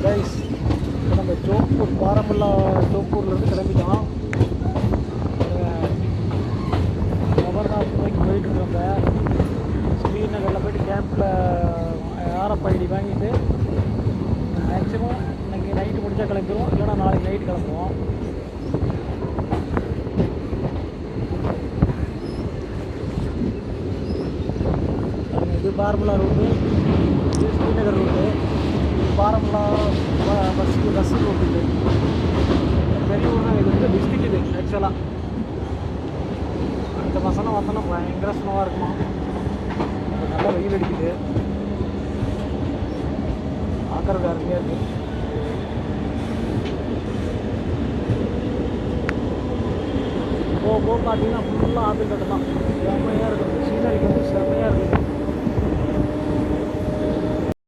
Guys, இப்போ நம்ம ஜோப்பூர் பாரமுல்லா ஜோப்பூர்லேருந்து கிளம்பிட்டோம். அமர்நாத் நோக்கி போயிட்டுருக்கோங்க. ஸ்ரீநகரில் போய்ட்டு கேம்பில் ஆர்எஃப்ஐடி வாங்கிட்டு மேக்ஸிமம் இன்றைக்கி நைட்டு முடிஞ்சால் கிளம்பிடுவோம், இல்லைனா நாளைக்கு நைட்டு கிளம்புவோம். இது பாரமுல்லா ரூட்டு, இது Srinagar route. Baramulla bus route. இது பெரிய ஊர் தான். இது வந்து டிஸ்ட்ரிக்ட். இது ஆக்சுவலாக இந்த மாதம்லாம் வந்தோன்னா பயங்கர ஸ்னோவாக இருக்குமா. நல்லா வெயில் அடிக்குது, பார்க்குறது அருமையாக இருக்குது. போக பார்த்தீங்கன்னா ஃபுல்லாக ஆப்பிள் கட்டு தான். செம்மையாக இருக்குது, சீனரிக்கு வந்து செம்மையாக இருக்குது.